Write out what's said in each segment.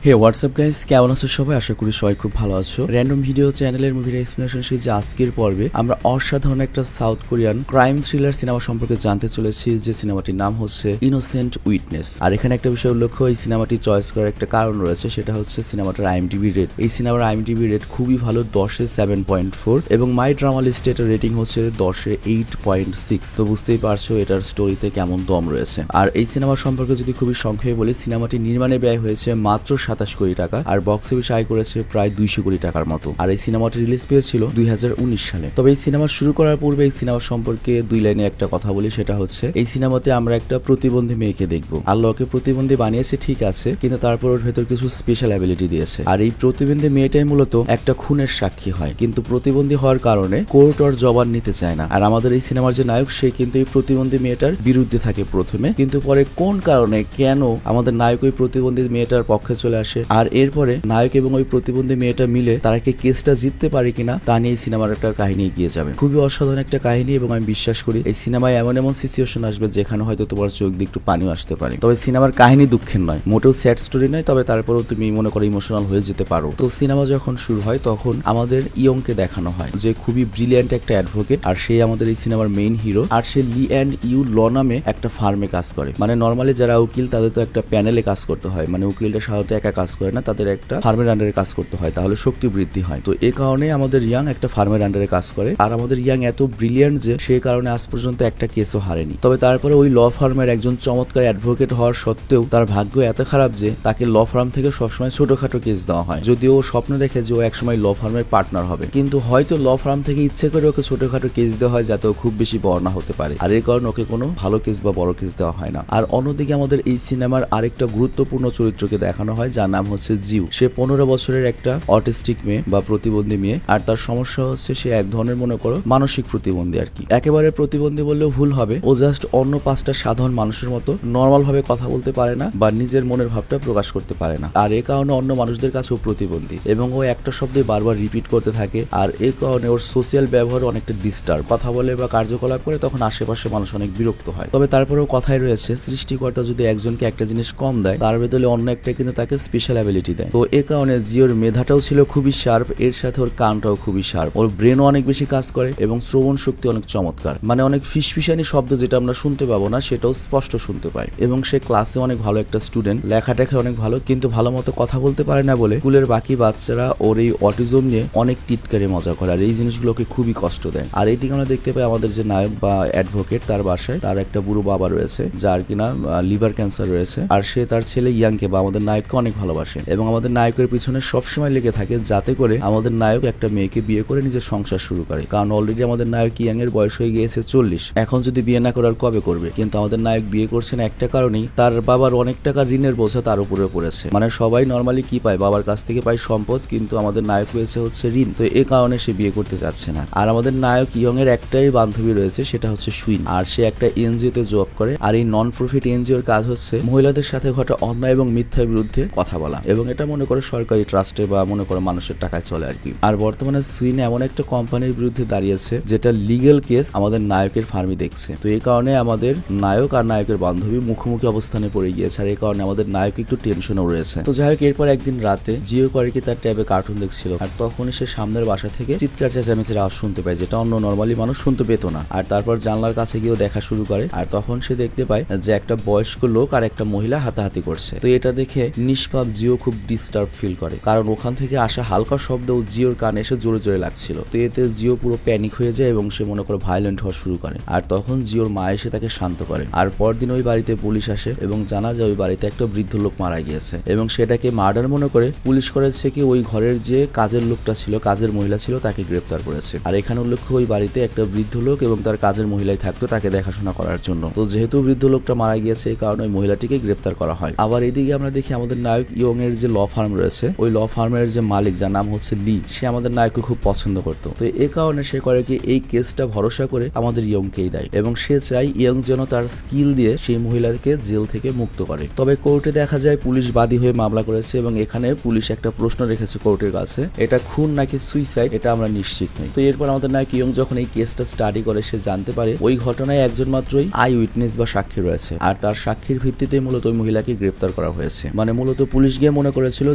হে WhatsApp guys, কেমন আছো সবাই? আশা করি সবাই খুব ভালো আছো। র্যান্ডম ভিডিও চ্যানেলের মুভির এক্সপ্লেনেশন সিরিজে আজকের পর্বে আমরা অসাধারণ একটা south Korean crime thriller cinema সম্পর্কে জানতে চলেছি, যে সিনেমাটির নাম হচ্ছে ইনোসেন্ট উইটনেস। আর এখানে একটা বিষয় উল্লেখ, এই সিনেমাটি চয়েস করার একটা কারণ রয়েছে, সেটা হচ্ছে সিনেমাটার আইএমডিবি রেট। এই সিনেমার আইএমডিবি রেট খুবই ভালো, 10-এ 7.4, এবং মাই ড্রামা লিস্টে এটার রেটিং হচ্ছে 10-এ 8.6। তো বুঝতেই পারছো এটার স্টোরিতে কেমন দম রয়েছে। আর এই সিনেমা সম্পর্কে যদি খুবই সংক্ষেপে বলি, সিনেমাটি নির্মাণে ব্যয় হয়েছে মাত্র 27 কোটি টাকা, আর বক্স অফিসে আয় করেছে প্রায় 200 কোটি টাকার মতো। আর এই সিনেমাটি রিলিজ পেয়েছিল 2019 সালে। তবে এই সিনেমা শুরু করার পূর্বে এই সিনেমা সম্পর্কে দুই লাইনে একটা কথা বলি, সেটা হচ্ছে এই সিনেমাতে আমরা একটা প্রতিবন্ধী মেয়েকে দেখবো। আল্লাহকে প্রতিবন্ধী বানিয়েছে ঠিক আছে, কিন্তু তারপর ওর ভেতর কিছু স্পেশাল অ্যাবিলিটি দিয়েছে। আর এই প্রতিবন্ধী মেয়েটাই মূলত একটা খুনের সাক্ষী হয়, কিন্তু প্রতিবন্ধী হওয়ার কারণে কোর্ট ওর জবান নিতে চায় না। আর আমাদের এই সিনেমার যে নায়ক, সে কিন্তু এই প্রতিবন্ধী মেয়েটার বিরুদ্ধে থাকে প্রথমে, কিন্তু পরে কোন কারণে কেন আমাদের নায়ক ওই প্রতিবন্ধী মেয়েটার পক্ষে চলে আসে, আর এরপরে নায়ক এবং ওই প্রতিবন্ধী মেয়েটা মিলে তারা কি কেসটা জিততে পারে কিনা তা নিয়ে এই সিনেমার একটা কাহিনী এগিয়ে যাবে। খুবই অসাধারণ একটা কাহিনী, এবং আমি বিশ্বাস করি এই সিনেমায় এমন এমন সিচুয়েশন আসবে যেখানে হয়তো তোমার চোখ দিয়ে একটু পানিও আসতে পারে। তবে সিনেমার কাহিনী দুঃখের নয়, মোটেও স্যাড স্টোরি নয়, তবে তারপরেও তুমি মনে করো ইমোশনাল হয়ে যেতে পারো। তো সিনেমা যখন শুরু হয় তখন আমাদের ইয়ংকে দেখানো হয়, যে খুবই ব্রিলিয়ান্ট একটা অ্যাডভোকেট, আর সে আমাদের এই সিনেমার মেইন হিরো। আর সে লি অ্যান্ড ইউ ল নামে একটা ফার্মে কাজ করে। মানে নর্মালি যারা উকিল তাদের তো একটা প্যানেলে কাজ করতে হয়, মানে উকিলটা সাধারণত একা কাজ করে না, তাদের একটা ফার্মের আন্ডারে কাজ করতে হয়, তাহলে শক্তি বৃদ্ধি হয়। তো এই কারণে আমাদের ইয়াং একটা ফার্মের আন্ডারে কাজ করে, আর আমাদের ইয়াং এত ব্রিলিয়ান্ট যে সেই কারণে আজ পর্যন্ত একটা কেসও হারেনি। তবে তারপরে ওই ল ফার্মের একজন চমৎকার অ্যাডভোকেট হওয়ার সত্ত্বেও তার ভাগ্য এত খারাপ যে তাকে ল ফার্ম থেকে সবসময় ছোটখাটো কেস দেওয়া হয়, যদিও ও স্বপ্ন দেখে যে ও একসময় ল ফার্মের পার্টনার হবে, কিন্তু হয়তো ল ফার্ম থেকে ইচ্ছে করে ওকে ছোটখাটো কেস দেওয়া হয় যাতে ও খুব বেশি বড় না হতে পারে, আর এই কারণে ওকে কোনো ভালো কেস বা বড় কেস দেওয়া হয় না। আর অন্যদিকে আমাদের এই সিনেমার আরেকটা গুরুত্বপূর্ণ চরিত্রকে দেখানো হয়, যার নাম হচ্ছে জিউ। সে 15 বছরের একটা অটিস্টিক মেয়ে বা প্রতিবন্ধী মেয়ে, আর তার সমস্যা হচ্ছে সে এক ধরনের মনে করো মানসিক প্রতিবন্ধী আর কি। একেবারে প্রতিবন্ধী বললেও ভুল হবে, ও জাস্ট অন্য 5টা সাধারণ মানুষের মতো নর্মাল ভাবে কথা বলতে পারে না বা নিজের মনের ভাবটা প্রকাশ করতে পারে না, আর এই কারণে অন্য মানুষদের কাছেও প্রতিবন্ধী, এবং ও একটা শব্দে বারবার রিপিট করতে থাকে। আর এই কারণে ওর সোশ্যাল ব্যবহার অনেকটা ডিস্টার্ব, কথা বলে বা কার্যকলাপ করে তখন আশেপাশে মানুষ অনেক বিরক্ত হয়। তবে তারপরেও কথাই রয়েছে, সৃষ্টিকর্তা যদি একজনকে একটা জিনিস কম দেয়, তার বদলে অন্য একটা কিন্তু তাকে স্পেশাল অ্যাবিলিটি দেয়। তো এই কারণে জিওর মেধাটাও ছিল খুবই শার্প, এর সাথে ওর কানটাও খুবই শার্প, ওর ব্রেনও অনেক বেশি কাজ করে, এবং শ্রবণ শক্তি অনেক চমৎকার, মানে অনেক ফিসফিসানি শব্দ যেটা আমরা শুনতে পাবো না সেটাও স্পষ্ট শুনতে পাই। এবং সে ক্লাসে অনেক ভালো একটা স্টুডেন্ট, লেখাটেখায় অনেক ভালো, কিন্তু ভালো মতো কথা বলতে পারে না বলে স্কুলের বাকি বাচ্চারা ওর এই অটিজম নিয়ে অনেক টিটকারে মজা করে, আর এই জিনিসগুলোকে খুবই কষ্ট দেয়। আর এইদিকে আমরা দেখতে পাই আমাদের যে নায়ক বা অ্যাডভোকেট, তার বাসায় তার একটা বুড়ো বাবা রয়েছে যার কিনা লিভার ক্যান্সার রয়েছে, আর সে তার ছেলে ইয়াংকে বা আমাদের নায়ককে অনেক ভালোবাসে, এবং আমাদের নায়কের পিছনে সবসময় লেগে থাকে যাতে করে আমাদের নায়ক একটা মেয়েকে বিয়ে করে নিজের সংসার শুরু করে। কারণ অলরেডি আমাদের নায়ক ইয়াং এর বয়স হয়ে গিয়েছে 40, এখন যদি বিয়ে না করার কবে করবে? কিন্তু আমাদের নায়ক বিয়ে করছে না একটা কারণেই, তার বাবার অনেক টাকা ঋণের বোঝা তার উপরে পড়েছে। মানে সবাই নর্মালি কি পায়, বাবার কাছ থেকে পায় সম্পদ, কিন্তু আমাদের নায়ক রয়েছে হচ্ছে ঋণ। তো এই কারণে সে বিয়ে করতে যাচ্ছে না। আর আমাদের নায়ক ইয়ং এর একটাই বান্ধবী রয়েছে, সেটা হচ্ছে সুইন, আর সে একটা এনজিও তে জব করে, আর এই নন প্রফিট এনজিওর কাজ হচ্ছে মহিলাদের সাথে ঘটা অন্যায় এবং মিথ্যার বিরুদ্ধে কথা বলা, এবং এটা মনে করে সরকারি ট্রাস্টে বা মনে করে মানুষের টাকায় চলে আর কি। আর বর্তমানে সুইন এমন একটা কোম্পানির বিরুদ্ধে দাঁড়িয়েছে যেটা লিগ্যাল কেস আমাদের নায়কের ফার্মি দেখছে। তো এই কারণে আমাদের নায়ক আর নায়কের বান্ধবী মুখোমুখি অবস্থানে পড়ে গিয়েছে, আর এই কারণে আমাদের নায়ক একটু টেনশনও রয়েছে। তো যাই হোক, এরপর একদিন রাতে জিও করে কি তার ট্যাবে কার্টুন দেখছিল, আর তখনই সে সামনের বাসা থেকে চিৎকার চেঁচামেচির আওয়াজ শুনতে পায়, যেটা অন্য নর্মালি মানুষ শুনতে পেত না। আর তারপর জানলার কাছে গিয়েও দেখা শুরু করে, আর তখন সে দেখতে পায় যে একটা বয়স্ক লোক আর একটা মহিলা হাতাহাতি করছে। তো এটা দেখে নিষ্পাপ জিও খুব ডিস্টার্ব ফিল করে, কারণ ওখান থেকে আসা হালকা শব্দ জিওর কানে এসে জোরে জোরে লাগছিল। তো এতে জিও পুরো প্যানিক হয়ে যায় এবং সে মনে করে ভায়োলেন্ট হওয়া শুরু করে, আর তখন জিওর মা এসে তাকে শান্ত করে। আর পরদিন ওই বাড়িতে পুলিশ আসে এবং জানা যায় ওই বাড়িতে একটা বৃদ্ধ লোক মারা গিয়েছে, এবং সেটাকে মার্ডার মনে করে পুলিশ করেছে কি ওই ঘরের যে কাজের লোকটা ছিল, কাজের মহিলা ছিল, তাকে গ্রেপ্তার করেছে। আর এখানে উল্লেখ্য ওই বাড়িতে একটা বৃদ্ধ লোক এবং তার কাজের মহিলাই থাকতো তাকে দেখাশোনা করার জন্য। তো যেহেতু বৃদ্ধ লোকটা মারা গিয়েছে এই কারণে ওই মহিলাটিকে গ্রেপ্তার করা হয়। আবার এইদিকে আমরা দেখি আমাদের নায়ক ইয়ং এর যে ল ফার্ম রয়েছে, ওই ল ফার্মের যে মালিক যার নাম হচ্ছে লি, সে আমাদের নায়ককে খুব পছন্দ করতো। তো এই কারণে সে করে কি এই কেসটা ভরসা করে আমাদের ইয়ংকেই দেয়, এবং সে চাই ইয়ং যেন তার স্কিল দিয়ে সেই মহিলাকে জেল থেকে মুক্ত করে। তবে কোর্টে দেখা যায় পুলিশ বাদী হয়ে মামলা করেছে, এবং এখানে পুলিশ একটা প্রশ্ন রেখেছে কোর্টের কাছে, এটা খুন নাকি সুইসাইড এটা আমরা নিশ্চিত নই। তো এরপর আমাদের নায়ক ইয়ং যখন এই কেসটা স্টাডি করে সে জানতে পারে ওই ঘটনায় একজন মাত্রই আই উইটনেস বা সাক্ষী রয়েছে, আর তার সাক্ষীর ভিত্তিতে মূলত ওই মহিলাকে গ্রেপ্তার করা হয়েছে। মানে মূলত পুলিশ গিয়ে মনে করেছিল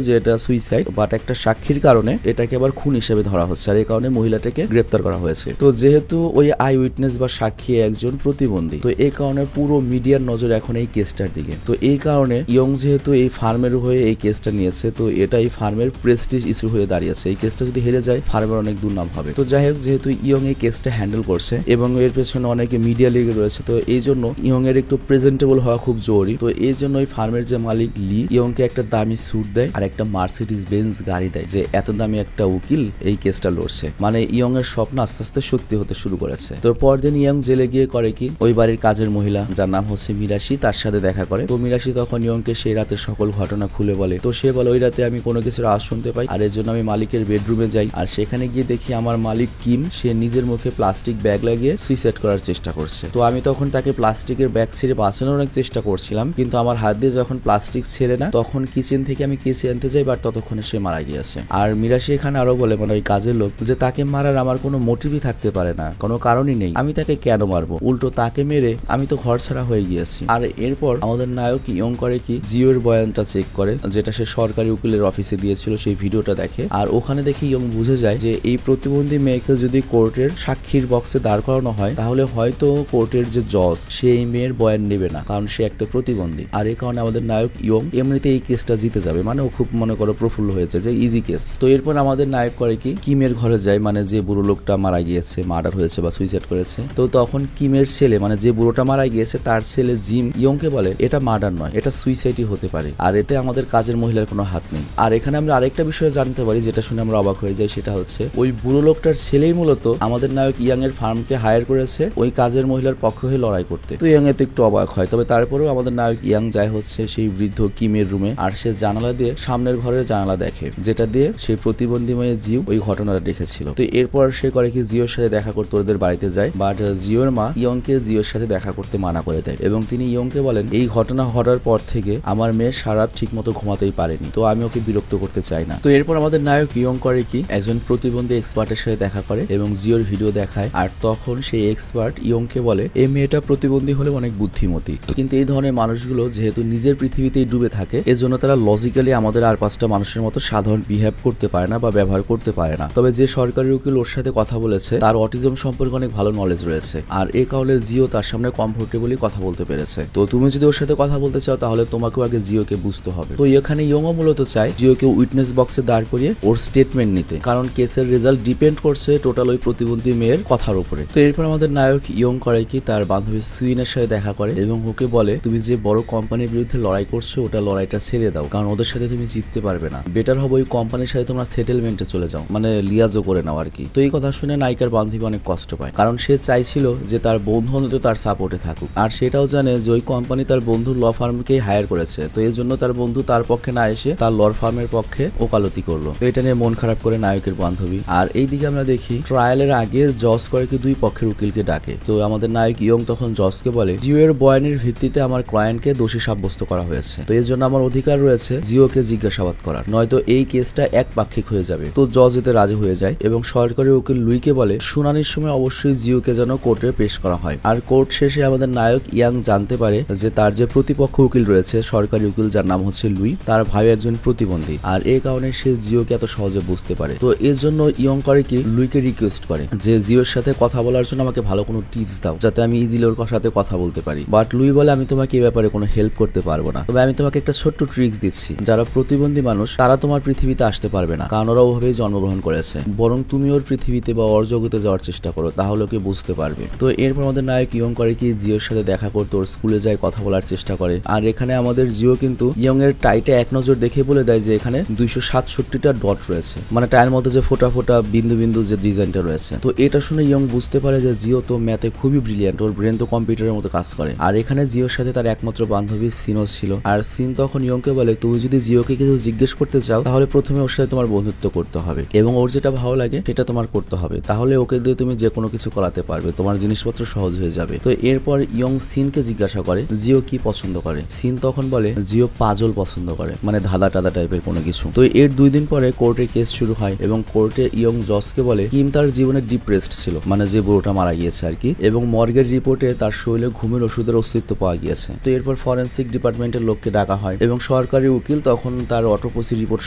যে এটা সুইসাইড, বাট একটা সাক্ষীর কারণে এটাকে আবার খুন হিসেবে ধরা হচ্ছে, আর এই কারণে মহিলাটাকে গ্রেপ্তার করা হয়েছে। তো যেহেতু ওই আই উইটনেস বা সাক্ষী একজন প্রতিবন্ধী, তো এই কারণে পুরো মিডিয়ার নজর এখন এই কেসটার দিকে। তো এই কারণে ইয়ং যেহেতু এই ফার্মের হয়ে এই কেসটা নিয়েছে, তো এটা এই ফার্মের প্রেস্টিজ ইস্যু হয়ে দাঁড়িয়েছে। এই কেসটা যদি হেরে যায় ফার্মের অনেক দুর্নাম হবে। তো যাই হোক, যেহেতু ইয়ং এই কেসটা হ্যান্ডেল করছে এবং এর পেছনে অনেকে মিডিয়া লিগে রয়েছে, তো এই জন্য ইয়ং এর একটু প্রেজেন্টেবল হওয়া খুব জরুরি। তো এই জন্য ওই ফার্মের যে মালিক লি ইয়ংকে একটা দামি স্যুট দেয় আর একটা মার্সিডিজ বেঞ্জ গাড়ি দেয়, যে এত দামি একটা উকিল এই কেসটা লড়ছে। মানে ইয়ং এর স্বপ্ন আস্তে আস্তে সত্যি হতে শুরু করেছে। তো পরদিন ইয়ং জেলে গিয়ে করে কি, ওই বাড়ির কাজের মহিলা যার নাম হচ্ছে মিরাশি, তার সাথে দেখা করে। তো মিরাশি তখন ইয়ংকে সেই রাতের সকল ঘটনা খুলে বলে। তো সে বলে ওই রাতে আমি কোনো কিছুর আওয়াজ শুনতে পাই, আর এর জন্য আমি মালিকের বেডরুমে যাই, আর সেখানে গিয়ে দেখি আমার মালিক কিম সে নিজের মুখে প্লাস্টিক ব্যাগ লাগিয়ে সুইসাইড করার চেষ্টা করছে। তো আমি তখন তাকে প্লাস্টিকের ব্যাগ ছেড়ে বাঁচানোর অনেক চেষ্টা করছিলাম, কিন্তু আমার হাত দিয়ে যখন প্লাস্টিক ছেড়ে না, তখন কিচেন থেকে আমি কেচে আনতে যাই, বাট ততক্ষণে সে মারা গিয়েছে। আর মিরাশি এখানে আরো বলে, মানে ওই কাজের লোক, যে তাকে মারার আমার কোনো মোটিভই থাকতে পারে না, কোনো কারণই নেই, আমি তাকে কেন মারবো, উল্টো তাকে মেরে আমি তো ঘর ছাড়া হয়ে গিয়েছি। আর এরপর আমাদের নায়ক ইয়ং করে কি, জিওর বয়ানটা চেক করে, যেটা সে সরকারি উকিলের অফিসে দিয়েছিল, সেই ভিডিওটা দেখে। আর ওখানে দেখে ইয়ং বুঝে যায় যে এই প্রতিবন্ধী মেয়েকে যদি কোর্টের সাক্ষীর বক্সে দাঁড় করানো হয়, তাহলে হয়তো কোর্টের যে জজ সে এই মেয়ের বয়ান নেবে না, কারণ সে একটা প্রতিবন্ধী। আর এই কারণে আমাদের নায়ক ইয়ং এমনিতে এই কেসটা জিতে যাবে, মানে ও খুব মনে করো প্রফুল্ল হয়েছে যে ইজি কেস। তো এরপর আমাদের নায়ক করে কি, কিমের ঘরে যায়, মানে যে বুড়ো লোকটা মারা গিয়েছে, মার্ডার হয়েছে বা সুইসাইড করেছে। তো তখন কিমের ছেলে, মানে যে বুড়োটা মারা গিয়েছে তার ছেলে জিম ইয়ংকে বলে এটা মার্ডার নয়, এটা সুইসাইডই হতে পারে, আর এতে আমাদের কাজের মহিলার কোনো হাত নেই। আর এখানে আমরা আরেকটা বিষয় জানতে পারি, যেটা শুনে আমরা অবাক হয়ে যাই, সেটা হচ্ছে ওই বুড়ো লোকটার ছেলেই মূলত আমাদের নায়ক ইয়াং এর ফার্মকে হায়ার করেছে ওই কাজের মহিলার পক্ষে হয়ে লড়াই করতে। তো ইয়াং এতে একটু অবাক হয়, তবে তারপরেও আমাদের নায়ক ইয়াং যায় হচ্ছে সেই বৃদ্ধ কিমের রুমে, আর সে জানালা দিয়ে সামনের ঘরের জানালা দেখে, যেটা দিয়ে সেই প্রতিবন্ধী মেয়ে জিও ওই ঘটনাটা দেখেছিল। তো এরপর সে করে কি, জিওর সাথে দেখা করতে ওদের বাড়িতে যায়, বাট জিওর মা ইয়ংকে জিওর সাথে দেখা করতে মানা করে দেয়, এবং তিনি ইয়ংকে বলেন এই ঘটনা ঘটার পর থেকে আমার মেয়ে সারা ঠিক মতো ঘুমাতেই পারেনি, তো আমি ওকে বিরক্ত করতে চাই না। তো এরপর আমাদের নায়ক ইয়ং করে কি, একজন প্রতিবন্ধী এক্সপার্টের সাথে দেখা করে এবং জিওর ভিডিও দেখায়, আর তখন সেই এক্সপার্ট ইয়ংকে বলে এই মেয়েটা প্রতিবন্ধী হলে অনেক বুদ্ধিমতী, কিন্তু এই ধরনের মানুষগুলো যেহেতু নিজের পৃথিবীতেই ডুবে থাকে, এজন্য তারা লজিক্যালি আমাদের আর পাঁচটা মানুষের মতো সাধারণ বিহেভ করতে পারে না বা ব্যবহার করতে পারে না। তবে যে সরকারি উকিল ওর সাথে কথা বলেছে তার অটিজম সম্পর্কে অনেক ভালো নলেজ রয়েছে, আর এই কারণে জিও তার সামনে কমফোর্টেবলি কথা বলতে পেরেছে। তো তুমি যদি ওর সাথে কথা বলতে চাও, তাহলে তোমাকেও আগে জিওকে বুঝতে হবে। তো এখানে ইয়ংও মূলত চায় জিওকে উইটনেস বক্সে দাঁড় করিয়ে ওর স্টেটমেন্ট নিতে, কারণ কেসের রেজাল্ট ডিপেন্ড করছে টোটাল ওই প্রতিবন্ধী মেয়ের কথার উপরে। তো এরপর আমাদের নায়ক ইয়ং করে কি, তার বান্ধবী সুইনের সাথে দেখা করে এবং ওকে বলে তুমি যে বড় কোম্পানির বিরুদ্ধে লড়াই করছো, ওটা লড়াইটা ছেড়ে দাও, কারণ ওদের সাথে তুমি জিততে পারবে না, বেটার হবে ওই কোম্পানির সাথে তোমরা সেটেলমেন্টে চলে যাও, মানে লিয়াজও করে নাও আর কি। তো এই কথা শুনে নায়িকার বান্ধবী অনেক কষ্ট পায়, কারণ সে চাইছিল যে তার বন্ধু অন্তত তার সাপোর্টে থাকুক, আর সেটাও জানে যে ওই কোম্পানি তার বন্ধুর ল ফার্মকেই হায়ার করেছে, তো এই জন্য তার বন্ধু তার পক্ষে না এসে তার ল ফার্মের পক্ষে ওকালতি করলো। তো এটা নিয়ে মন খারাপ করে নায়কের বান্ধবী। আর এইদিকে আমরা দেখি ট্রায়ালের আগে জজ করে কি দুই পক্ষের উকিলকে ডাকে। তো আমাদের নায়ক ইয়ং তখন জজকে বলে জিওর বয়ানের ভিত্তিতে আমার ক্লায়েন্টকে দোষী সাব্যস্ত করা হয়েছে, তো এর জন্য আমার অধিকার রয়েছে জিওকে জিজ্ঞাসাবাদ করার, নয়তো এই কেসটা একপাক্ষিক হয়ে যাবে। তো জজ এতে রাজি হয়ে যায় এবং সরকারি উকিল লুইকে বলে শুনানির সময় অবশ্যই জিওকে যেন কোর্টে পেশ করা হয়। আর কোর্ট শেষে আমাদের নায়ক ইয়াং জানতে পারে যে তার যে প্রতিপক্ষ উকিল রয়েছে, সরকারি উকিল যার নাম হচ্ছে লুই, তার ভাই একজন প্রতিবন্ধী, আর এই কারণে সে জিওকে এত সহজে বুঝতে পারে। তো এর জন্য ইয়ং করে কি লুইকে রিকোয়েস্ট করে যে জিওর সাথে কথা বলার জন্য আমাকে ভালো কোনো টিপস দাও, যাতে আমি ইজিলি ওর সাথে কথা বলতে পারি। বাট লুই বলে আমি তোমাকে এই ব্যাপারে কোনো হেল্প করতে পারবো না, তবে আমি তোমাকে একটা ছোট্ট ট্রিক্স দিচ্ছি, যারা প্রতিবন্ধী মানুষ তারা তোমার পৃথিবীতে আসতে পারবে না, কারণ ওরা ওভাবেই জন্মগ্রহণ করেছে, বরং তুমি ওর পৃথিবীতে বা ওর জগতে যাওয়ার চেষ্টা করো, তাহলে ওকে বুঝতে পারবে। তো এরপর আমাদের নায়ক ইয়ং করে কি জিওর সাথে দেখা করতে ওর স্কুলে যায়, কথা বলার চেষ্টা করে। আর এখানে আমাদের জিও কিন্তু ইয়ং এর টাইটা এক নজর দেখে বলে দেয় যে এখানে 267টা ডট রয়েছে, মানে টাইয়ের মধ্যে যে ফোটা ফোটা বিন্দু বিন্দু যে ডিজাইনটা রয়েছে। তো এটা শুনে ইয়ং বুঝতে পারে যে জিও তো ম্যাথে খুবই ব্রিলিয়ান্ট, ওর ব্রেন তো কম্পিউটারের মতো কাজ করে। আর এখানে জিওর সাথে তার একমাত্র বান্ধবী সিনও ছিল, আর সিন তখন ইয়ংকে বলে তুমি যদি জিওকে কিছু জিজ্ঞেস করতে চাও, তাহলে প্রথমে ওর সাথে তোমার বন্ধুত্ব করতে হবে এবং ওর যেটা ভালো লাগে সেটা তোমার করতে হবে, তাহলে ওকে দিয়ে তুমি যে কোনো কিছু করাতে পারবে, তোমার জিনিসপত্র সহজ হয়ে যাবে। তো এরপর ইয়ং সিনকে জিজ্ঞাসা করে জিও কি পছন্দ করে। সিন তখন বলে জিও পাজল পছন্দ করে, মানে ধাঁধা টাদা টাইপের কোনো কিছু। তো এর 2 দিন পরে কোর্টে কেস শুরু হয় এবং কোর্টে ইয়ং জজকে বলে কিম তার জীবনে ডিপ্রেসড ছিল, মানে যে বুড়োটা মারা গিয়েছে আর কি, এবং মর্গের রিপোর্টে তার শরীরে ঘুমের ওষুধের অস্তিত্ব পাওয়া গিয়েছে। তো এরপর ফরেন্সিক ডিপার্টমেন্টের লোককে ডাকা হয় এবং সরকার সরকারি উকিল তখন তার অটোপসি রিপোর্ট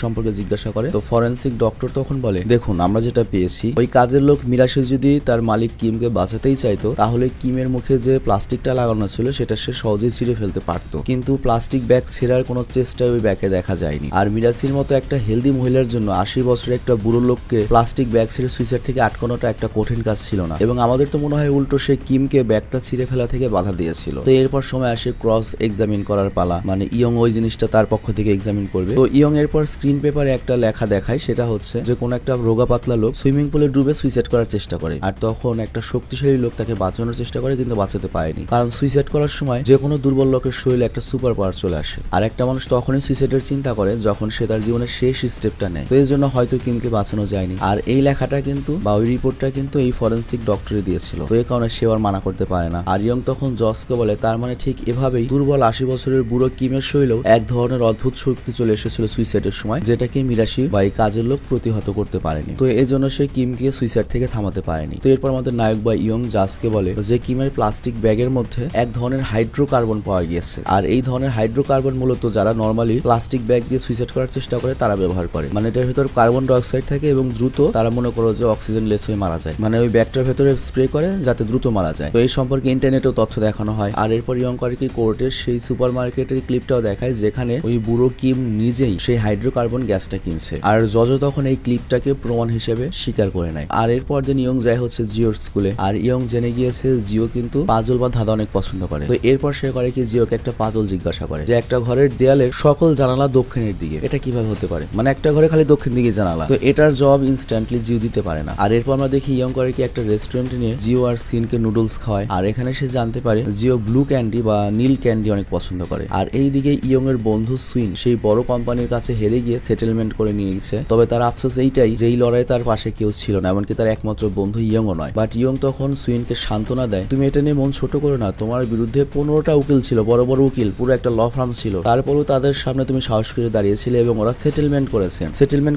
সম্পর্কে জিজ্ঞাসা করে। তো ফরেন্সিক ডক্টর তখন বলে, দেখুন আমরা যেটা পেয়েছি, ওই কাজের লোক মিরাশি যদি তার মালিক কিমকে বাঁচাতেই চাইতো তাহলে কিমের মুখে যে প্লাস্টিকটা লাগানো ছিল সেটা সে সহজেই ছিঁড়ে ফেলতে পারতো, কিন্তু প্লাস্টিক ব্যাগ ছেঁড়ার কোনো চেষ্টাই ওই ব্যাগে দেখা যায়নি। আর মিরাসির মতো একটা হেলদি মহিলার জন্য 80 বছরের একটা বুড়ো লোককে প্লাস্টিক ব্যাগ ছেড়ে সুইসাইড থেকে আটকানোটা একটা কঠিন কাজ ছিল না, এবং আমাদের তো মনে হয় উল্টো সে কিমকে ব্যাগটা ছিঁড়ে ফেলা থেকে বাধা দিয়েছিল। তো এরপর সময় আসে ক্রস এক্সামিন করার পালা, মানে ইয়ং ওই জিনিসটা তার পক্ষ থেকে এক্সামিন করবে। তো ইয়ং এরপর স্ক্রিন পেপারে একটা লেখা দেখায়, সেটা হচ্ছে যে কোন একটা রোগা পাতলা লোক সুইমিং পুলে ডুবে সুইসাইড করার চেষ্টা করে, আর তখন একটা শক্তিশালী লোক তাকে বাঁচানোর চেষ্টা করে কিন্তু বাঁচাতে পারেনি, কারণ সুইসাইড করার সময় যে কোনো দুর্বল লোকের শরীরে একটা সুপার পাওয়ার চলে আসে। আর একটা মানুষ তখনই সুইসাইডের চিন্তা করে যখন সে তার জীবনের শেষ স্টেপটা নেয়। তো এর জন্য হয়তো কিমকে বাঁচানো যায়নি। আর এই লেখাটা কিন্তু বা ওই রিপোর্টটা কিন্তু এই ফরেন্সিক ডক্টরে দিয়েছিল, তো এই কারণে সে আর মানা করতে পারে না। আর ইয়ং তখন জসকে বলে, তার মানে ঠিক এভাবেই দুর্বল 80 বছরের বুড়ো কিমের শরীরেও এক ধরনের অদ্ভুত শক্তি চলে এসেছিল সুইসাইডের সময়, যেটাকে মিরাশি বা এই কাজের লোক প্রতিহত করতে পারেনি। তো এই জন্য সে কিমকে সুইসাইড থেকে থামাতে পারেনি। তো এরপর আমাদের নায়ক বা ইয়ং জাসকে বলে যে কিমের প্লাস্টিক ব্যাগের মধ্যে এক ধরনের হাইড্রোকার্বন পাওয়া গিয়েছে, আর এই ধরনের হাইড্রোকার্বন মূলত যারা নর্মালি প্লাস্টিক ব্যাগ দিয়ে সুইসাইড করার চেষ্টা করে তারা ব্যবহার করে, মানে এটার ভিতর কার্বন ডাইঅক্সাইড থাকে এবং দ্রুত তারা মনে করো যে অক্সিজেন লেস হয়ে মারা যায়, মানে ওই ব্যাগটার ভেতরে স্প্রে করে যাতে দ্রুত মারা যায়। তো এই সম্পর্কে ইন্টারনেটেও তথ্য দেখানো হয়। আর এরপর ইয়ং করে কি কোর্টের সেই সুপার মার্কেটের ক্লিপটাও দেখায় যেখানে ওই বুড়ো কিম নিজেই সেই হাইড্রোকার্বন গ্যাসটা কিনছে, আর জজ তখন এই ক্লিপটাকে প্রমাণ হিসেবে স্বীকার করে নেয়। আর এরপর দিন ইয়ং যায় হচ্ছে জিওর স্কুলে, আর ইয়ং জেনে গিয়েছে জিও কিন্তু পাজল বা ধাঁধা অনেক পছন্দ করে। তো এরপর সে করে কি জিওকে একটা পাজল জিজ্ঞাসা করে যে একটা ঘরের দেয়ালের সকল জানালা দক্ষিণের দিকে, এটা কিভাবে হতে পারে, মানে একটা ঘরে খালি দক্ষিণ দিকে জানালা। তো এটার জবাব ইনস্ট্যান্টলি জিও দিতে পারে না। আর এরপর আমরা দেখি ইয়ং করে কি একটা রেস্টুরেন্টে নিয়ে জিও আর সিনকে নুডলস খাওয়ায়, আর এখানে সে জানতে পারে জিও ব্লু ক্যান্ডি বা নীল ক্যান্ডি অনেক পছন্দ করে। আর এইদিকে ইয়ং এর বন্ধু সুইন সেই বড় কোম্পানির কাছে হেরে গিয়ে সেটেলমেন্ট করে নিয়ে গেছে। তবে তার আফসোস এইটাই যে এই লড়াইয়ে তার পাশে কেউ ছিল না, এমনকি তার একমাত্র বন্ধু ইয়ংও নয়। বাট ইয়ং তখন সুইনকে সান্ত্বনা দেয়, তুমি এটা নিয়ে মন ছোট করো না, তোমার বিরুদ্ধে 15টা উকিল ছিল, বড় বড় উকিল, পুরো একটা ল ফার্ম ছিল, তারপরও তাদের সামনে তুমি সাহস করে দাঁড়িয়েছিলে এবং ওরা সেটেলমেন্ট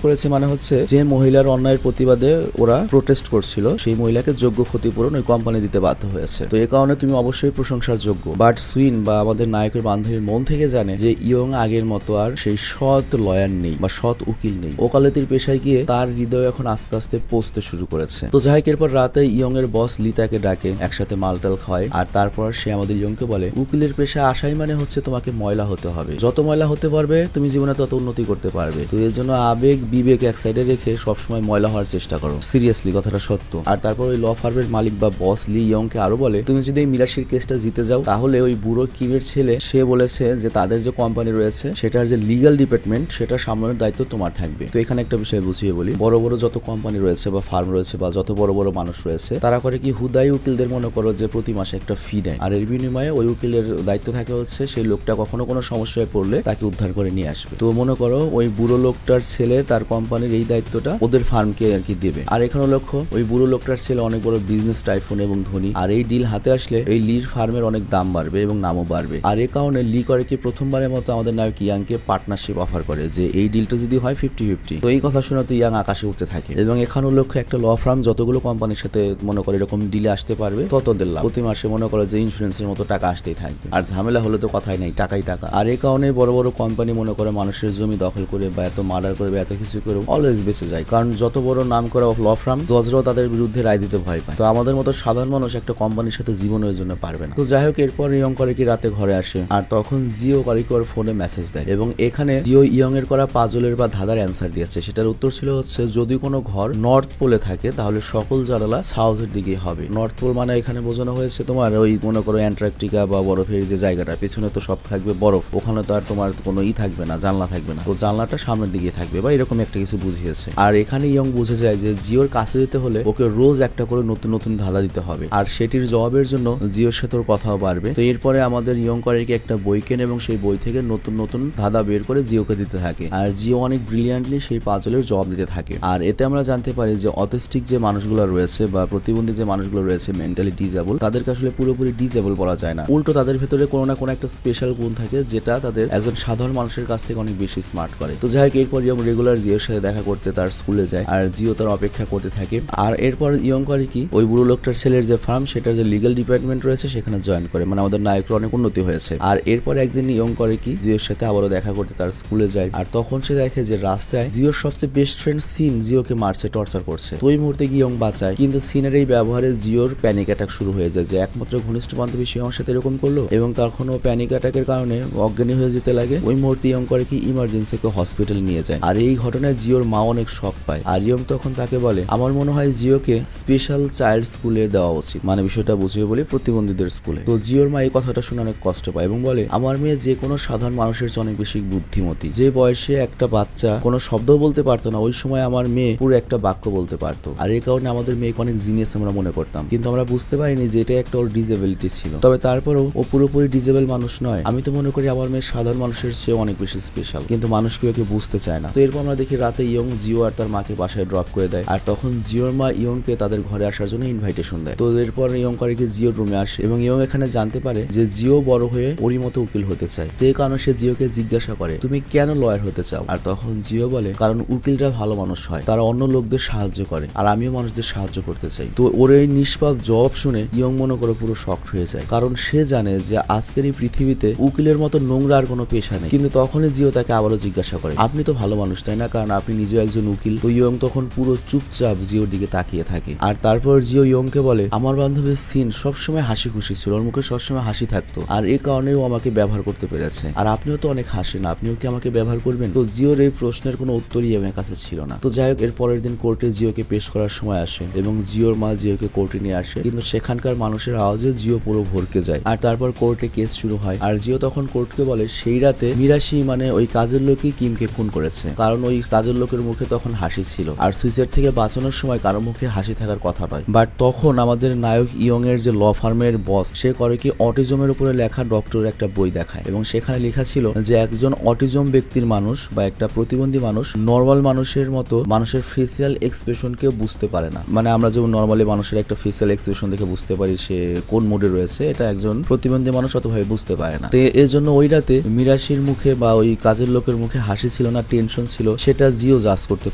করেছে মানে হচ্ছে যে মহিলার অন্যায়ের প্রতিবাদে ওরা প্রোটেস্ট করছিল সেই মহিলাকে যোগ্য ক্ষতিপূরণ ওই কোম্পানি দিতে বাধ্য হয়েছে। তো এই কারণে তুমি অবশ্যই প্রশংসার যোগ্য। বাট সুইন বা আমাদের নায়কের বান্ধবী মন থেকে জানে যে ইয়ং আগের মতো আর সেই সৎ লয়ার নেই বা সৎ উকিল নেই। ওকালতির পেশায় গিয়ে তার হৃদয় এখন আস্তে আস্তে পৌঁছতে শুরু করেছে। তো যাই হোক, এরপর রাতে ইয়ং এর বস লিতাকে ডাকে, একসাথে মালটাল খায়, আর তারপর সে আমাদের ইয়ংকে বলে উকিলের পেশা আসাই মানে হচ্ছে তোমাকে ময়লা হতে হবে, যত ময়লা হতে পারবে তুমি জীবনে তত উন্নতি করতে পারবে। তো এর জন্য আবেগ বিবেক এক সাইডে রেখে সবসময় ময়লা হওয়ার চেষ্টা করো, সিরিয়াসলি কথাটা সত্য। আর তারপর ওই ল ফার্মের মালিক বা বস লি ইয়ংকে আরো বলে তুমি যদি এই মিরাশির কেসটা জিতে যাও তাহলে ওই বুড়ো কিমের ছেলে সে বলেছে যে তাদের যে কোম্পানি রয়েছে সেটার যে লিগ্যাল ডিপার্টমেন্ট সেটা সামলানোর দায়িত্ব তোমার থাকবে। তো এখানে একটা বিষয় বুঝিয়ে বলি, বড় বড় যত কোম্পানি রয়েছে বা ফার্ম রয়েছে বা যত বড় বড় মানুষ রয়েছে তারা করে কি হুদাই উকিলদের মনে করো যে প্রতি মাসে একটা ফি দেয়, আর এর বিনিময়ে ওই উকিলের দায়িত্ব থাকে হচ্ছে সেই লোকটা কখনো কোনো সমস্যায় পড়লে তাকে উদ্ধার করে নিয়ে আসবে। তো মনে করো ওই বুড়ো লোকটার ছেলে তার কোম্পানির এই দায়িত্বটা ওদের ফার্মকে আর কি দেবে। আর এখানে লক্ষ্য ওই বুড়ো লোকটার ছেলে অনেক বড় বিজনেস টাইফুন এবং ধনী, আর এই ডিল হাতে আসলে এই লির ফার্মের অনেক দাম বাড়বে এবং নামও বাড়বে। আর এই কারণে লি করে কি প্রথমবারের মতো আমাদের নায়ক ইয়াংকে পার্টনারশিপ অফার করে যে এই ডিলটা যদি হয় 50-50। তো এই কথা শুনে তো ইয়াং আকাশে উঠতে থাকে, এবং এখানে লক্ষ্য একটা ল ফার্ম যতগুলো কোম্পানির সাথে মনে করে এরকম ডিলে আসতে পারবে ততদের লাভ, প্রতি মাসে মনে করে যে ইন্স্যুরেন্সের মতো টাকা আসতেই থাকবে, আর ঝামেলা হলে তো কথাই নেই, টাকাই টাকা। আর এই কারণে বড় বড় কোম্পানি মনে করে মানুষের জমি দখল করে বা এত মার্ডার করে বা এত কিছু করে অলওয়েজ বেঁচে যায়, কারণ যত বড় নাম করা ল ফার্ম জজরাও তাদের বিরুদ্ধে রায় দিতে ভয় পায়। তো আমাদের মতো সাধারণ মানুষ একটা কোম্পানির সাথে জীবনের জন্য পারবে না। তো যাই হোক, এরপর ইয়ং করে কি রাতে ঘরে আসে, আর তখন জিও করে কি ওর ফোনে মেসেজ দেয়, এবং এখানে জিও ইয়ং এর করা পাজলের বা ধাঁধার অ্যান্সার দিয়েছে। সেটার উত্তর ছিল হচ্ছে যদি কোনো ঘর নর্থ পোলে থাকে তাহলে সকল জানালা সাউথের দিকে হবে। নর্থ পোল মানে এখানে বোঝানো হয়েছে তোমার ওই মনে করো অ্যান্টার্কটিকা বা বরফের যে জায়গাটা, পেছনে তো সব থাকবে বরফ, ওখানে তো আর তোমার কোনো থাকবে না, জানলা থাকবে না, তো জানলাটা সামনের দিকে থাকবে বা এরকম একটা কিছু বুঝিয়েছে। আর এখানে ইয়ং বুঝে যায় যে জিওর কাছে যেতে হলে ওকে রোজ একটা করে নতুন নতুন ধাঁধা দিতে হবে, আর সেটির জবাবের জন্য জিওর সাথে ওর কথাও বাড়বে। তো এরপরে আমাদের ইয়ং করে কি একটা বই কেনে এবং সেই বই থেকে নতুন নতুন ধাঁধা বের করে জিওকে দিতে থাকে, আর জিও অনেক ব্রিলিয়ান্টলি সেই পাজলের জবাব দিতে থাকে। আর এতে আমরা জানতে পারি যে অটিস্টিক যে মানুষগুলো রয়েছে বা প্রতিবন্ধী যে মানুষগুলো রয়েছে, মেন্টালি ডিজেবল, তাদেরকে আসলে পুরোপুরি ডিজেবল বলা যায় না, উল্টো তাদের ভেতরে কোনো না কোনো একটা স্পেশাল গুণ থাকে যেটা তাদের একজন সাধারণ মানুষের কাছ থেকে অনেক বেশি স্মার্ট করে। তো যাই হোক, এরপর ইয়ং রেগুলার জিওর সাথে দেখা করতে তার স্কুলে যায়, আর জিও তার অপেক্ষা করতে থাকে। আর এরপর ইয়ং করে কি ওই বুড়ো লোকটার ছেলের যে ফার্ম সেটার যে লিগ্যাল ডিপার্টমেন্ট রয়েছে সেখানে জয়েন করে, মানে আমাদের নায়কের অনেক উন্নতি হয়েছে। আর এরপর একদিন ইয়ং করে কি জিওর সাথে আবারও দেখা করতে তার স্কুলে যায়। আর তখন সে দেখে যে রাস্তায় জিওর সবচেয়ে বেস্ট ফ্রেন্ড সিন জিওকে মারছে, টর্চার করছে। তো ওই মুহূর্তে ইয়ং বাঁচায়, কিন্তু সিনের এই ব্যবহারে জিওর প্যানিক অ্যাটাক শুরু হয়ে যায় যে একমাত্র ঘনিষ্ঠ বান্ধবী সে আমার সাথে এরকম করলো, এবং তখন ও প্যানিক অ্যাটাকের কারণে অজ্ঞানী হয়ে যেতে লাগে। ওই মুহূর্তে ইয়ং করে কি ইমার্জেন্সিকে হসপিটালে নিয়ে যায়। আর এই ঘটনায় জিওর মা অনেক শক পায়। আর ইয়ং তখন তাকে বলে আমার মনে হয় জিওকে স্পেশাল চাইল্ড স্কুলে দেওয়া উচিত, মানে বিষয়টা বুঝিয়ে বলি প্রতিবন্ধীদের স্কুলে। তো জিওর মা এই কথাটা শুনে অনেক কষ্ট পায় এবং বলে আমার মেয়ে যে কোনো সাধারণ মানুষের চেয়ে অনেক বেশি বুদ্ধিমতী। যে বয়সে একটা বাচ্চা কোনো শব্দ বলতে পারতো না, ওই সময় আমার মেয়ে পুরো একটা বাক্য বলতে পারতো। আর এই কারণে আমাদের মেয়েকে অনেক জিনিয়াস আমরা মনে করতাম, কিন্তু আমরা বুঝতে পারিনি যে এটা একটা ওর ডিসেবিলিটি ছিল। তবে তারপরেও ও পুরোপুরি ডিসেবল মানুষ নয়। আমি তো মনে করি আমার মেয়ে সাধারণ মানুষের চেয়ে অনেক বেশি স্পেশাল, কিন্তু মানুষ কেউ একে বুঝতে চায় না। তো এরপর আমরা দেখি রাতে ইয়ং জিও আর তার মাকে বাসায় ড্রপ করে দেয়। আর তখন জিওর মা ইয়ংকে তাদের ঘরে আসার জন্য ইনভাইটেশন দেয়। তো এরপর ইয়ং করে কি জিওর রুমে আসে এবং ইয়ং এখানে জানতে পারে যে জিও বড় হয়ে ওরই মতো উকিল হতে চায়। তো এই কারণে সে জিওকে জিজ্ঞাসা করে তুমি কেন লয়ার হতে চাও? আর তখন জিও বলে কারণ উকিলরা ভালো মানুষ হয়, তারা অন্য লোকদের সাহায্য করে, আর আমিও মানুষদের সাহায্য করতে চাই। তো ওর এই নিষ্পাপ জবাব শুনে ইয়ং মনে করে পুরো শকড হয়ে যায়, কারণ সে জানে যে আজকের এই পৃথিবীতে উকিলের মতো নোংরা আর কোনো পেশা নেই। কিন্তু তখনই জিও তাকে আবারও জিজ্ঞাসা করে আপনি তো ভালো মানুষ তাই না, কারণ আপনি নিজেও একজন উকিল। তো ইয়ং তখন পুরো চুপচাপ জিওর দিকে তাকিয়ে থাকে। আর তারপর জিও ইয়ংকে বলে আমার বান্ধবী সিন সবসময় হাসি খুশি ছিল, ওর মুখে সবসময় হাসি থাকতো, আর এই কারণেও আমাকে ব্যবহার করতে পেরেছে। আর আপনিও তো অনেক হাসেন, আপনিও কি আমাকে ব্যবহার করবেন? তো জিওর এই প্রশ্নের কোনো উত্তরই ইয়ং এর কাছে ছিল না। তো যাই হোক, এর পরের দিন কোর্টে জিওকে পেশ করার সময় আসে এবং জিওর মা জিওকে কোর্টে নিয়ে আসে, কিন্তু সেখানকার মানুষের আওয়াজে জিও পুরো ভরকে যায়। আর তারপর কোর্টে কেস শুরু হয়। আর জিও তখন কোর্টকে বলে সেই রাতে মিরাশি মানে ওই কাজের লোকই কিমকে খুন করেছে, কারণ ওই কাজের লোকের মুখে তখন হাসি ছিল। আর সুইসাইড থেকে বাঁচানোর সময় কারো মুখে হাসি থাকার কথা নয়। বাট তখন আমাদের নায়ক ইয়ং এর যে ল ফার্মের বস, সে করে কি অটিজমের উপরে লেখা ডক্টর একটা বই দেখায় এবং সেখানে লেখা ছিল যে একজন অটিজম ব্যক্তির মানুষ বা একটা প্রতিবন্ধী মানুষ নর্মাল মানুষের মতো মানুষের ফেসিয়াল এক্সপ্রেশনকে বুঝতে পারে না। মানে আমরা যেমন নর্মালি মানুষের একটা ফেসিয়াল এক্সপ্রেশন দেখে বুঝতে পারি সে কোন মোডে রয়েছে, এটা একজন প্রতিবন্ধী মানুষ অতভাবে বুঝতে পারে না। তো এর জন্য ওই রাতে মিরাশির মুখে বা ওই কাজের লোকের মুখে হাসি ছিল না, টেনশন ছিল, সেটা জিও জাজ করতে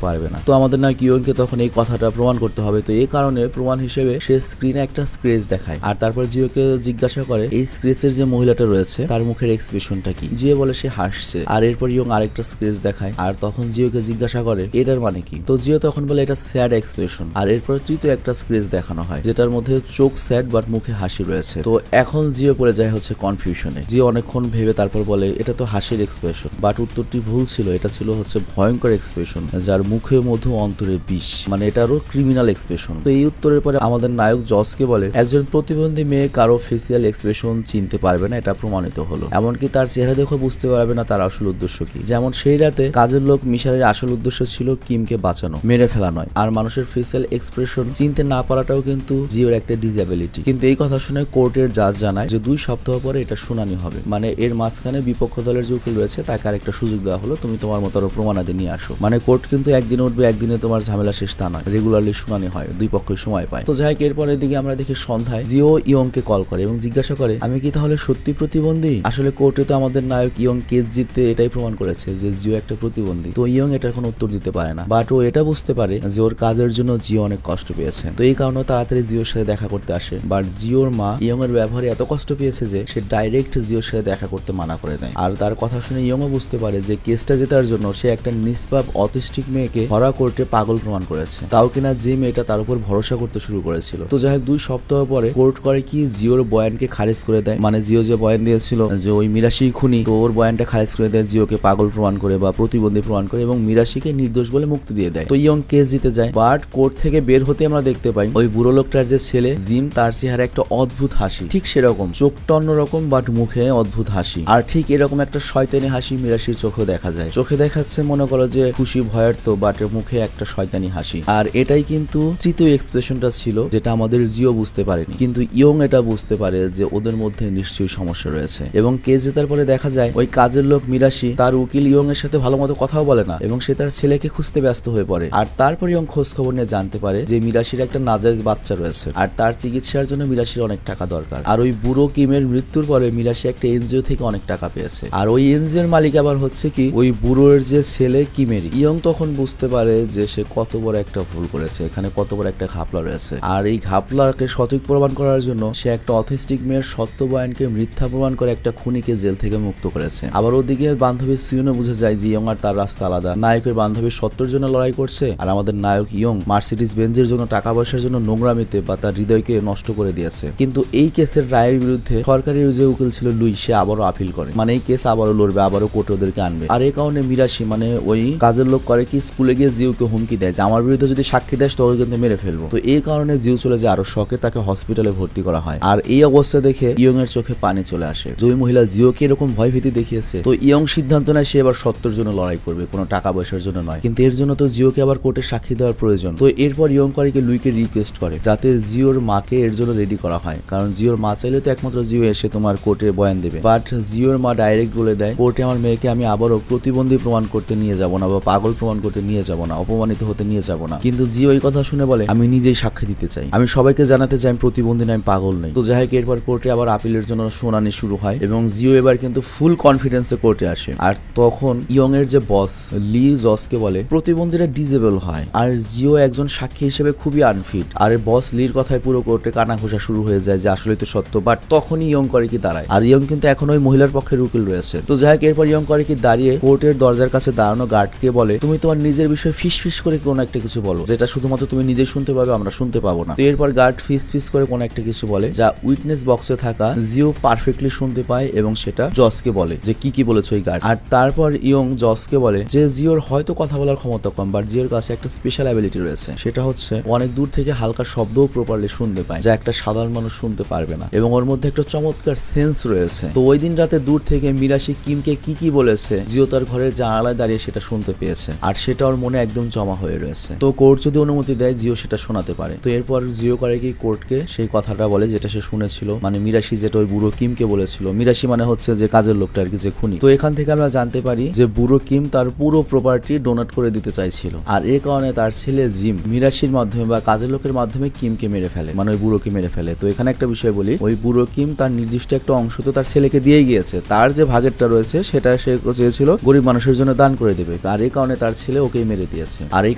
পারবে না। তো আমাদের নায়ক ইয়ংকে তখন এই কথাটা প্রমাণ করতে হবে। তো এই কারণে প্রমাণ হিসেবে সে স্ক্রিনে একটা স্ক্রেচ দেখায়। আর তারপর জিওকে জিজ্ঞাসা করে এই স্ক্রেচের যে মহিলাটা রয়েছে তার মুখের এক্সপ্রেশনটা কি। জিও বলে সে হাসছে। আর এরপর ইয়ং আরেকটা স্ক্রেচ দেখায়। আর তখন জিওকে জিজ্ঞাসা করে এটার মানে কি। তো জিও তখন বলে এটা স্যাড এক্সপ্রেশন। আর এরপর তৃতীয় একটা স্ক্রেচ দেখানো হয় যেটার মধ্যে চোখ স্যাড বাট মুখে হাসি রয়েছে। তো এখন জিও পড়ে যায় হচ্ছে কনফিউশনে। জিও অনেকক্ষণ ভেবে তারপর বলে এটা তো হাসির এক্সপ্রেশন, বাট উত্তরটি ভুল ছিল, এটা ছিল হচ্ছে ভয়ঙ্কর এক্সপ্রেশন যার মুখে মধু অন্তরে বিষ, মানে এটারও ক্রিমিনাল এক্সপ্রেশন। তো এই উত্তরের পরে আমাদের নায়ক জসকে বলে একজন প্রতিবন্ধী মেয়ে কারো ফেসিয়াল এক্সপ্রেশন চিনতে পারবে না, এটা প্রমাণিত হলো। এমনকি তার চেহারা দেখে বুঝতে পারবে না তার আসল উদ্দেশ্য কি। যেমন সেই রাতে কাজের লোক মিশারের আসল উদ্দেশ্য ছিল কিমকে বাঁচানো, মেরে ফেলা নয়। আর মানুষের ফেসিয়াল এক্সপ্রেশন চিনতে না পারাটাও কিন্তু জিওর একটা ডিসএবিলিটি। কিন্তু এই কথা শুনে কোর্টের জাজ জানায় যে 2 সপ্তাহ পরে এটা শুনানি হবে, মানে এর মাঝখানে বিপক্ষ দলের যে উকিল রয়েছে তাকে আরেকটা সুযোগ দেওয়া হলো, তুমি তোমার মতো আরো প্রমাণাদি নিয়ে আসো। মানে কোর্ট কিন্তু একদিনে উঠবে, একদিনে তোমার ঝামেলা শেষ তা নয়, রেগুলারলি শুনানি হয়, 2 পক্ষই সময় পায়। তো যাই হোক, এরপরের দিকে আমরা দেখি সন্ধ্যায় জিও ইয়ংকে কল করে এবং জিজ্ঞাসা করে আমি কি তাহলে সত্যি প্রতিবন্ধী? আসলে কোর্টে তো আমাদের নায়ক ইয়ং কেস জিততে এটাই প্রমাণ করেছে যে জিও একটা প্রতিবন্ধী। তো ইয়ং এটার কোনো উত্তর দিতে পারে না, বাট ও এটা বুঝতে পারে যে ওর কাজের জন্য জিও অনেক কষ্ট পেয়েছে। তো এই কারণে তাড়াতাড়ি জিওর সাথে দেখা করতে আসে। বাট জিওর মা ইয়ং এর ব্যবহারে এত কষ্ট পেয়েছে যে সে ডাইরেক্ট জিওর সাথে দেখা করতে মানা করে দেয়। আর তার কথা শুনে ইয়ংও বুঝতে পারে যে কেসটা জেতার জন্য সে একটা নিষ্পাপ অটিস্টিক মেয়েকে ধরা কোর্টে পাগল প্রমাণ করেছে, তাও কিনা যে মেয়েটা তার উপর ভরসা করতে শুরু করেছিল। তো যাই হোক, 2 সপ্তাহ পরে কোর্ট করে কি জিওর বয়ানকে খারিজ করে দেয়। মানে জিও যে বয়ান দিয়েছিল যে ওই মিরাশি খুনি, তো ওর বয়ানটা খারিজ করে দেয়, জিওকে পাগল প্রমাণ করে বা প্রতিবন্ধী প্রমাণ করে এবং মিরাশিকে নির্দোষ বলে মুক্তি দিয়ে দেয়। তো ইয়ং কেস জিতে যায়। বাট কোর্ট থেকে বের হতে আমরা দেখতে পাই ওই বুড়ো লোকটার যে ছেলে জিম, তার চেহারা একটা অদ্ভুত হাসি, ঠিক সেরকম চোখটা অন্যরকম বাট মুখে অদ্ভুত হাসি। আর ঠিক এরকম একটা শয়তানি হাসি মিরাশির চোখে দেখা যায়। চোখে দেখাচ্ছে মনে করো যে খুশি ভয়ের, তো বাট মুখে একটা শয়তানি হাসি। আর এটাই কিন্তু তৃতীয় এক্সপ্রেশনটা ছিল যেটা আমাদের জিও বুঝতে পারেনি, কিন্তু ইয়ং এটা বুঝতে পারে যে ওদের মধ্যে নিশ্চয়ই সমস্যা রয়েছে। এবং কেস জেতার পরে দেখা যায় ওই কাজের লোক মিরাশি তার উকিল ইয়ং এর সাথে ভালো মতো কথাও বলে না এবং সে তার ছেলেকে খুঁজতে ব্যস্ত হয়ে পড়ে। আর তারপর ইয়ং খোঁজ খবর নিয়ে জানতে পারে যে মিরাশির একটা নাজায়েজ বাচ্চা রয়েছে আর তার চিকিৎসার জন্য মিরাশির অনেক টাকা দরকার। আর ওই বুড়ো কিমের মৃত্যুর পরে মিরাশি একটা এনজিও থেকে অনেক টাকা পেয়েছে, আর ওই এনজিওর মালিক আবার হচ্ছে কি ওই বুড়োর যে ছেলে কিমেরি। ইয়ং তখন বুঝতে পারে যে সে কত বড় একটা ভুল করেছে, এখানে কত বড় একটা ঘাপলা রয়েছে। আর এই ঘাপলাকে সঠিক প্রমাণ করার জন্য সে একটা অথেস্টিক মেয়ের সত্য বয়ানকে মিথ্যা প্রমাণ করে একটা খুনিকে জেল থেকে মুক্ত করেছে। রয়েছে। আবার ওদিকে বান্ধবী সিউনও বুঝে যায় যে ইয়ং আর তার রাস্তা আলাদা। নায়কের বান্ধবী সত্যের জন্য লড়াই করছে, আর আমাদের নায়ক ইয়ং মার্সিডিজ বেঞ্জের জন্য টাকা পয়সার জন্য নোংরামিতে বা তার হৃদয়কে নষ্ট করে দিয়েছে। কিন্তু এই কেসের রায়ের বিরুদ্ধে সরকারি যে উকিল ছিল লুই, সে আবারও আপিল করে, মানে এই কেস আবারও লড়বে, আবারও কোর্টে ওদেরকে আনবে। আর এই কারণে মিরাশি মানে ওই কাজের লোক করে কি স্কুলে গিয়ে জিউকে হুমকি দেয় যে আমার বিরুদ্ধে যদি সাক্ষী দেয় তোকে কিন্তু মেরে ফেলবো। তো এই কারণে জিউ চলে যায় আরো শকে, তাকে হসপিটালে ভর্তি করা হয়। আর এই অবস্থা দেখে ইয়ং এর চোখে পানি চলে আসে। যে মহিলা জিওকে এরকম ভয় ভীতি দেখিয়েছে, তো ইয়ং সিদ্ধান্ত নেয় সে এবার সত্যের জন্য লড়াই করবে, কোনো টাকা পয়সার জন্য নয়। কিন্তু এর জন্য তো জিওকে আবার কোর্টে সাক্ষী দেওয়ার প্রয়োজন। তো এরপর ইয়ং কারিকে লুইকে রিকোয়েস্ট করে যাতে জিওর মাকে এর জন্য রেডি করা হয়, কারণ জিওর মা চাইলে তো একমাত্র জিও এসে তোমার কোর্টে বয়ান দেবে। বাট জিওর মা ডাইরেক্ট বলে দেয় কোর্টে আমার মেয়েকে আমি আবারও প্রতিবন্ধী প্রমাণ করতে নিয়ে যাব না, বা পাগল প্রমাণ করতে নিয়ে যাব না, অপমানিত হতে নিয়ে যাব না। কিন্তু জিও এই কথা শুনে বলে আমি নিজেই সাক্ষী দিতে চাই, আমি সবাইকে জানাতে চাই আমি প্রতিবন্ধী না, আমি পাগল নেই। তো যাই হোক এরপর কোর্টে আবার আপিলের জন্য শুনানি শুরু হয় এবং জিও এবার কিন্তু ফুল কনফিডেন্সে কোর্টে আসে। আর তখন ইয়ং এর যে বস লি জসকে বলে প্রতিবন্ধীরা ডিজেবল হয়, আর জিও একজন সাক্ষী হিসেবে খুবই আনফিট। আর বস লির কথায় পুরো কোর্টে কানা ঘোষা শুরু হয়ে যায় যে আসলে তো সত্য। বাট তখনই ইয়ং করে কি দাঁড়ায়, আর ইয়ং কিন্তু এখন ওই মহিলার পক্ষের উকিল রয়েছে। তো যাই হোক এরপর ইয়ং করে কি দাঁড়িয়ে কোর্টের দরজার কাছে দাঁড়ানো গার্ডকে বলে তুমি তোমার নিজের বিষয়ে ফিস ফিস করে কোনো একটা কিছু বলো, যেটা শুধুমাত্র তুমি নিজে শুনতে পাবে, আমরা শুনতে পাবো না। তো এরপর গার্ড ফিস ফিস করে কোনো একটা কিছু বলে যা উইটনেস বক্সে থাকা জিও পারফেক্টলি শুনতে পায় এবং সেটা জসকে বলে যে কি বলেছে ওই গার্ড। আর তারপর ইয়ং জসকে বলে যে জিওর হয়তো কথা বলার ক্ষমতা কম, বাট জিওর কাছে একটা স্পেশাল অ্যাবিলিটি রয়েছে, সেটা হচ্ছে অনেক দূর থেকে হালকা শব্দও প্রপারলি শুনতে পায়, যা একটা সাধারণ মানুষ শুনতে পারবে না, এবং ওর মধ্যে একটা চমৎকার সেন্স রয়েছে। তো ওই দিন রাতে দূর থেকে মিরাশি কিমকে কি বলেছে জিও তার ঘরের জানালায় দাঁড়িয়ে সেটা শুনতে পেয়েছে, আর সেটা ওর মনে একদম জমা হয়ে রয়েছে। তো কোর্ট যদি অনুমতি দেয় জিও সেটা শোনাতে পারে। তো এরপর জিও করে কি কোর্টকে সেই কথাটা বলে যেটা সে শুনেছিল, মানে মিরাশি যেটা ওই বুড়ো কিমকে বলেছিল। মিরাশি মানে হচ্ছে যে কাজের লোকটা আর কি, যে খুনি। তো এখান থেকে আমরা জানতে পারি যে বুড়ো কিম তার পুরো প্রপার্টি ডোনেট করে দিতে চাইছিল, আর এই কারণে তার ছেলে জিম মিরাশির মাধ্যমে বা কাজের লোকের মাধ্যমে কিমকে মেরে ফেলে, মানে ওই বুড়োকে মেরে ফেলে। তো এখানে একটা বিষয় বলি, ওই বুড়ো কিম তার নির্দিষ্ট একটা অংশ তো তার ছেলেকে দিয়ে গিয়েছে, তার যে ভাগেরটা রয়েছে সেটা সে চেয়েছিল গরিব মানুষের জন্য দান করে দেবে, আর এই কারণে তার ছেলে ওকেই মেরে দিয়েছে। আর এই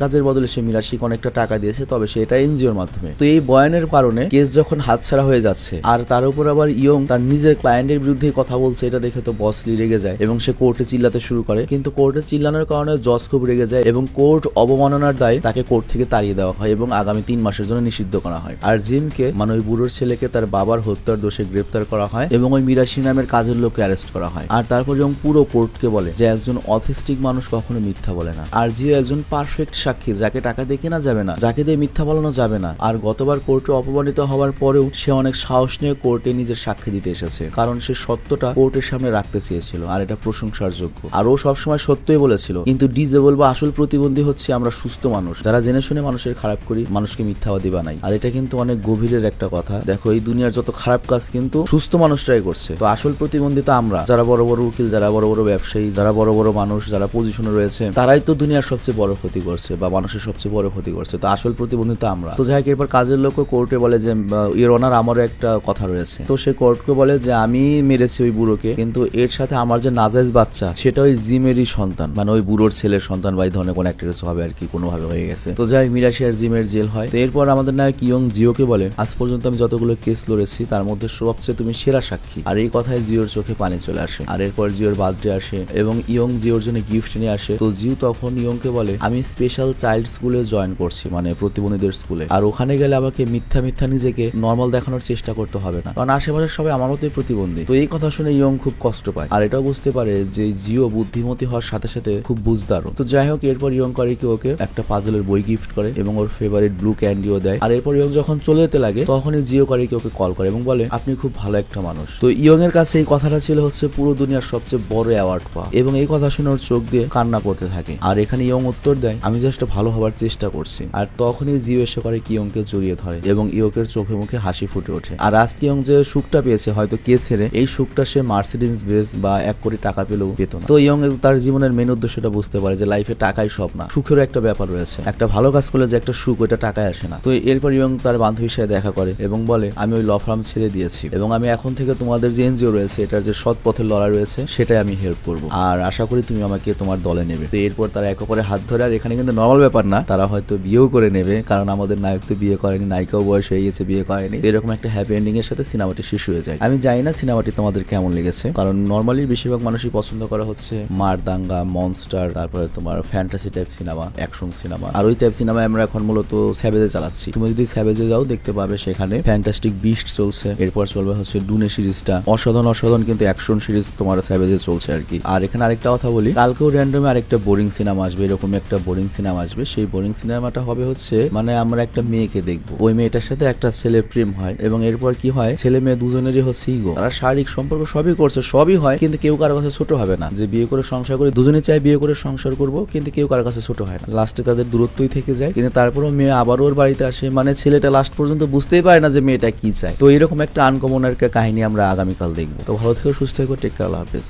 কাজের বদলে সে মিরাশিকে অনেকটা টাকা দিয়েছে, তবে সেটা এনজিওর মাধ্যমে। তো এই বয়ানের কারণে কেস যখন হাতছাড়া হয়ে যাচ্ছে, আর তার উপর আবার ইয়ং তার নিজের ক্লায়েন্টের বিরুদ্ধে কথা বলছে, এটা দেখে তো বস লি রেগে যায় এবং সে কোর্টে চিল্লাতে শুরু করে। কিন্তু কোর্টে চিল্লানোর কারণে জজ খুব রেগে যায় এবং কোর্ট অবমাননার দায়ে তাকে কোর্ট থেকে তাড়িয়ে দেওয়া হয় এবং আগামী 3 মাসের জন্য নিষিদ্ধ করা হয়। আর জিমকে মানে ওই বুড়োর ছেলেকে তার বাবার হত্যার দোষে গ্রেপ্তার করা হয় এবং ওই মিরাশি নামের কাজের লোককে অ্যারেস্ট করা হয়। আর তারপর এবং পুরো কোর্টকে বলে যে একজন অথেস্টিক মানুষ কখনো মিথ্যা বলে না, আর জিও একজন পারফেক্ট সাক্ষী, যাকে টাকা দিয়ে কেনা যাবে না, যাকে দিয়ে মিথ্যা বলানো যাবে না। আর গতবার কোর্টে অপমানিত হওয়ার পরেও সে অনেক সাহস নিয়ে কোর্টে নিজের সাক্ষী দিতে এসেছে, কারণ সে সত্যটা কোর্টের সামনে রাখতে চেয়েছিল, আর এটা প্রশংসার যোগ্য। আর ও সবসময় সত্যই বলেছিল। কিন্তু ডিজেবল বা আসল প্রতিবন্ধী হচ্ছে আমরা সুস্থ মানুষ, যারা জেনে শুনে মানুষের খারাপ করি, মানুষকে মিথ্যাবাদী বানাই। আর এটা কিন্তু অনেক গভীরের একটা কথা। দেখো এই দুনিয়ার যত খারাপ কাজ কিন্তু সুস্থ মানুষরাই করছে। তো আসল প্রতিবন্ধী তো আমরা, যারা বড় বড় উকিল, যারা বড় বড় ব্যবসায়ী, যারা বড় বড় মানুষ, যারা পজিশনে রয়েছে, তারাই তো দুনিয়ার সবচেয়ে বড় ক্ষতি করছে বা মানুষের সবচেয়ে বড় ক্ষতি করছে। তো আসল প্রতিবন্ধী তো আমরা। তো যাই হোক এরপর কাজের লোক কোর্টে বলে যে ইওর অনার আমারও একটা কথা রয়েছে। তো সে কোর্টকে বলে যে আমি মেরেছি ওই বুড়োকে, কিন্তু এর সাথে আমার যে নাজায়েজ বাচ্চা সেটা ওই জিমেরই সন্তান, মানে ওই বুড়োর ছেলের সন্তান বা এই ধরনের কোনো একটা কিছু হবে আর কি, কোনোভাবে হয়ে গেছে। তো যাই মিরাশি আর জিমের জেল হয়। তো এরপর আমাদের নায়ক ইয়ং জিওকে বলে আজ পর্যন্ত আমি যতগুলো কেস লড়েছি তার মধ্যে সবচেয়ে তুমি সেরা সাক্ষী। আর এই কথায় জিওর চোখে পানি চলে আসে। আর এরপর জিওর বার্থডে আসে এবং ইয়ং জিওর জন্য গিফট নিয়ে আসে। তো জিও তখন ইয়ংকে বলে আমি স্পেশাল চাইল্ড স্কুলে জয়েন করছি, মানে প্রতিবন্ধীদের স্কুলে, আর ওখানে গেলে আমাকে মিথ্যা নিজেকে নর্মাল দেখানোর চেষ্টা করতে হবে না, কারণ আশেপাশের সবাই আমার মতোই প্রতিবন্ধী। তো এই কথা শুনে ইয়ং খুব কষ্ট পায়, আর এটাও বুঝতে পারে যে জিও বুদ্ধিমতী হওয়ার সাথে সাথে খুব বুঝদারও। তো যাই হোক এরপর ইয়ং কারিকে ওকে একটা পাজলের বই গিফট করে এবং ওর ফেভারিট ব্লু ক্যান্ডিও দেয়। আর এরপর ইয়ং যখন চলে যেতে লাগে তখনই জিও কারিকে ওকে কল করে এবং বলে আপনি খুব ভালো একটা মানুষ। তো ইয়ং এর কাছে এই কথাটা ছিল হচ্ছে পুরো দুনিয়ার সবচেয়ে বড় অ্যাওয়ার্ড পাওয়া, এবং এই কথা শুনে ওর চোখ দিয়ে কান্না করতে থাকে। আর এখানে ইয়ং উত্তর দেয় আমি জাস্ট ভালো হওয়ার চেষ্টা করছি। আর তখনই জিও এসে করে ইয়ংকে জড়িয়ে ধরে এবং ইয়ংকের চোখে মুখে হাসি ফুটে ওঠে। আর আজকে ইয়ং যে সুখটা পেয়েছে হয়তো কেস হেরে, এই সুখটা সে মার্সিডিজ বেস বা 1 কোটি টাকা পেলেও পেত না। তো ইয়ং তার জীবনের মেন উদ্দেশ্যটা বুঝতে পারে যে লাইফে টাকাই সব না, সুখেরও একটা ব্যাপার রয়েছে। একটা ভালো কাজ করলে যে একটা সুখ, ওইটা টাকায় আসে না। তো এরপর ইয়ং তার বান্ধবীর সাথে দেখা করে এবং বলে আমি ওই ল ফার্ম ছেড়ে দিয়েছি এবং আমি এখন থেকে তোমাদের যে এনজিও রয়েছে এটার যে সৎ পথের লড়াই রয়েছে সেটাই আমি হেল্প করবো, আর আশা করি তুমি আমাকে তোমার দলে নেবে। তো এরপর তারা একে অপরের হাত ধরে, আর এখানে কিন্তু নর্মাল ব্যাপার না, তারা হয়তো বিয়েও করে নেবে, কারণ আমাদের নায়ক তো বিয়ে করেনি, নায়িকাও বয়স হয়ে গেছে, বিয়ে করেনি। এরকম একটা হ্যাপি এন্ডিং এর সাথে সিনেমাটি শেষ হয়ে যায়। আমি জানি না সিনেমাটি তোমাদের কেমন লেগেছে, কারণ নর্মালি বেশিরভাগ মানুষই পছন্দ করা হচ্ছে মারদাঙ্গা, মনস্টার, তারপরে তোমার fantasy type cinema, action cinema. আর ওই টাইপ সিনেমা আমরা এখন মূলত স্যাভেজে চালাচ্ছি। তুমি যদি স্যাভেজে যাও দেখতে পাবে সেখানে ফ্যান্টাস্টিক বিস্ট চলছে, এরপর চলবে হচ্ছে ডুনে সিরিজটা, অসাধারণ কিন্তু অ্যাকশন সিরিজ তোমার স্যাভেজে চলছে আর কি। আর এখানে আরেকটা কথা বলি, কালকেও র্যান্ডমে আরেকটা বোরিং সিনেমা আসবে, এরকম একটা বোরিং সিনেমা আসবে। সেই বোরিং সিনেমাটা হবে হচ্ছে মানে আমরা একটা মেয়েকে দেখবো, ওই মেয়েটার সাথে একটা ছেলে প্রেম হয় এবং এরপর কি হয়, ছেলে মেয়ে দুজনেরই হচ্ছে ইগো, তারা শারীরিক সম্পর্ক সবই করছে, সবই হয়, কিন্তু কেউ কারো কাছে ছোট হবে না। যে বিয়ে করে সংসার করে দুজনে চায় বিয়ে করে সংসার করবো, কিন্তু কেউ কারো কাছে ছোট হয় না, লাস্টে তাদের দূরত্বই থেকে যায়। কিন্তু তারপরেও মেয়ে আবারও ওর বাড়িতে আসে, মানে ছেলেটা লাস্ট পর্যন্ত বুঝতেই পারে না যে মেয়েটা কি চায়। তো এরকম একটা আনকমন একটা কাহিনী আমরা আগামীকাল দেখবো। তো ভালো থেকো, সুস্থ থেকো, টেক কেয়ার, আল্লাহ হাফেজ।